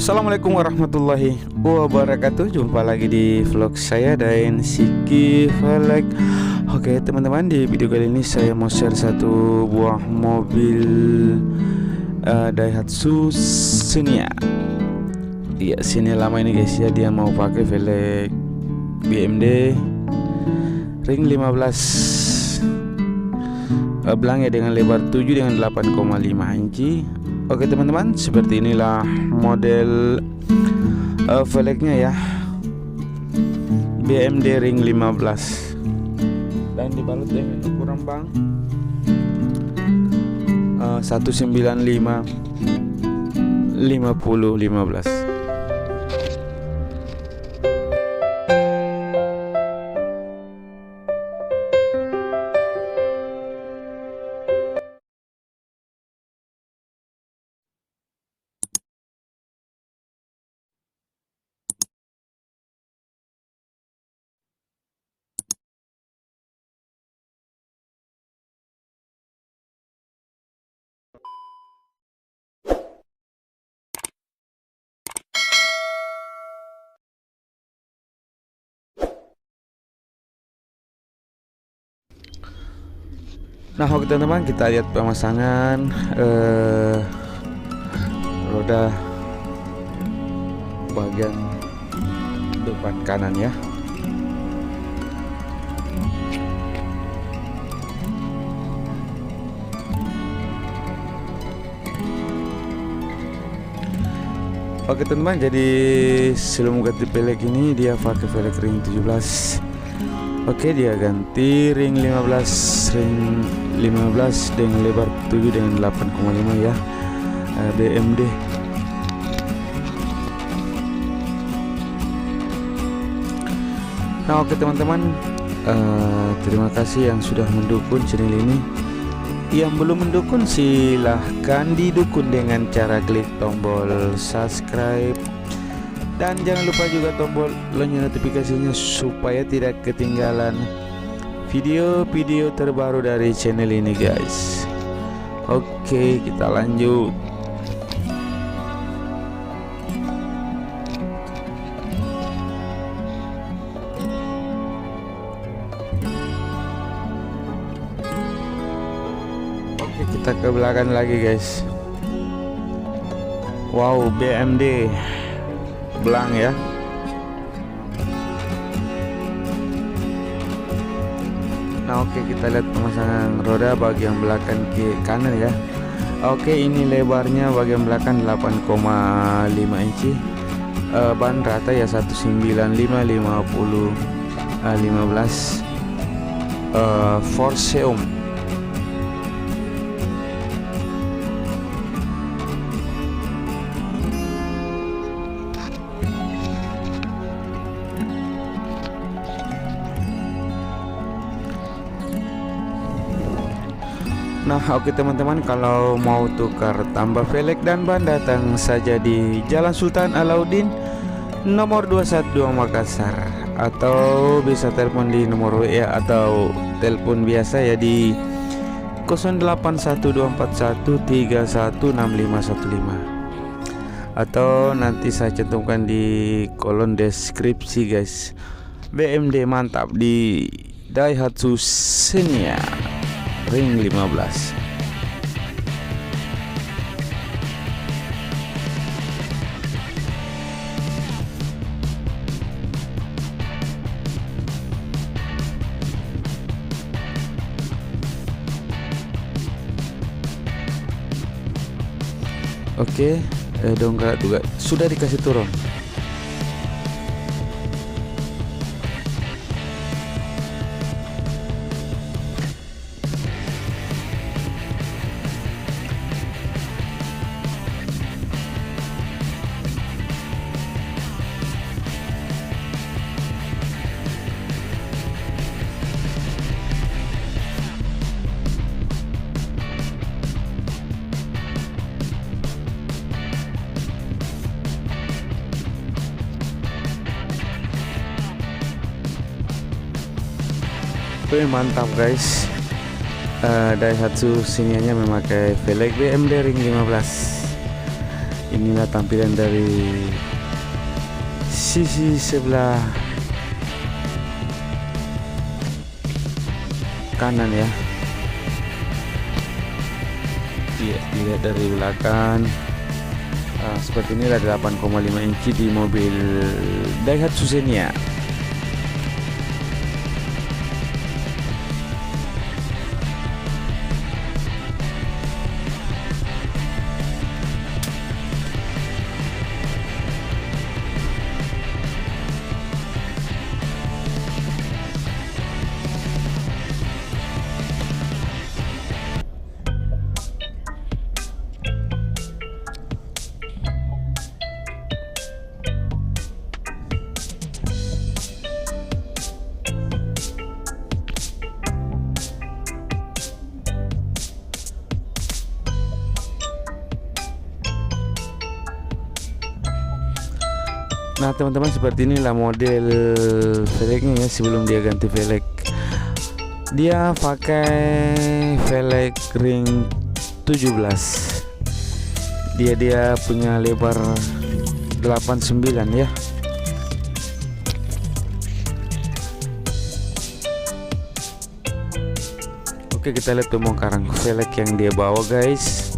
Assalamualaikum warahmatullahi wabarakatuh. Jumpa lagi di vlog saya dan Siki Velek. Oke teman-teman, di video kali ini saya mau share satu buah mobil Daihatsu Xenia. Iya, Xenia lama ini guys ya. Dia mau pakai velg BMD ring 15 belangnya dengan lebar 7 dengan 8,5 inci. Oke teman-teman, seperti inilah model velgnya ya, BMD ring 15 dan dibalut dengan ukuran bang 195 50 15. Nah oke teman-teman, kita lihat pemasangan roda bagian depan kanan ya. Oke teman-teman, jadi sebelum ganti velg ini dia pakai velg ring 17. Oke, dia ganti ring 15 dengan lebar 7 dengan 8,5 ya, BMD. Nah oke teman-teman, terima kasih yang sudah mendukung channel ini. Yang belum mendukung silahkan didukung dengan cara klik tombol subscribe. Dan jangan lupa juga tombol lonceng notifikasinya supaya tidak ketinggalan video-video terbaru dari channel ini guys. Oke, kita lanjut. Oke, kita ke belakang lagi guys. Wow, BMD belang ya. Nah oke, kita lihat pemasangan roda bagian belakang ke kanan ya. Oke, ini lebarnya bagian belakang 8,5 inci, ban rata ya 195 50 15, Forceum. Nah oke teman-teman, kalau mau tukar tambah velg dan ban, datang saja di Jalan Sultan Alauddin nomor 212 Makassar, atau bisa telepon di nomor WA atau telepon biasa ya di 081241316515, atau nanti saya cantumkan di kolom deskripsi guys. BMD mantap di Daihatsu Xenia ring 15. Oke, dongkrak juga sudah dikasih turun. Wih, mantap guys. Daihatsu Xenia-nya memakai velg BMD ring 15. Inilah tampilan dari sisi sebelah kanan ya. Dilihat dari belakang seperti inilah 8,5 inci di mobil Daihatsu Xenia. Nah teman-teman, seperti inilah model velgnya ya sebelum dia ganti velg. Dia pakai velg ring 17. Dia punya lebar 89 ya. Oke, kita lihat pembongkaran velg yang dia bawa guys.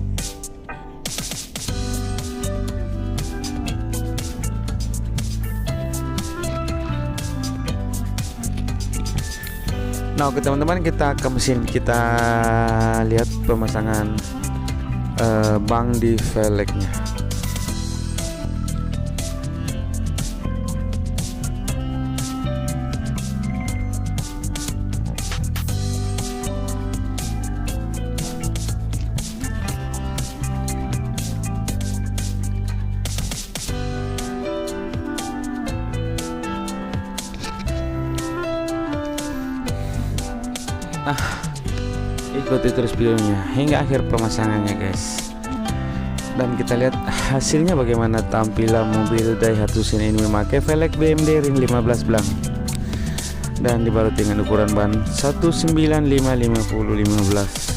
Nah oke teman-teman, kita ke mesin, kita lihat pemasangan bang di velgnya. Nah, ikuti terus videonya hingga akhir pemasangannya guys. Dan kita lihat hasilnya bagaimana tampilan mobil Daihatsu Xenia ini memakai velg BMD ring 15 blank dan dibalut dengan ukuran ban 195/50/15.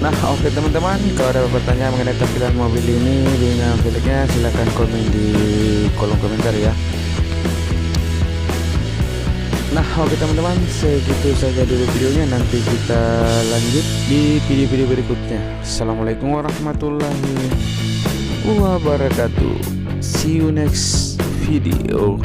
Nah oke teman-teman, kalau ada pertanyaan mengenai tampilan mobil ini dengan velgnya silahkan komen di kolom komentar ya. Nah oke teman-teman, segitu saja dulu videonya, nanti kita lanjut di video-video berikutnya. Assalamualaikum warahmatullahi wabarakatuh. See you next video.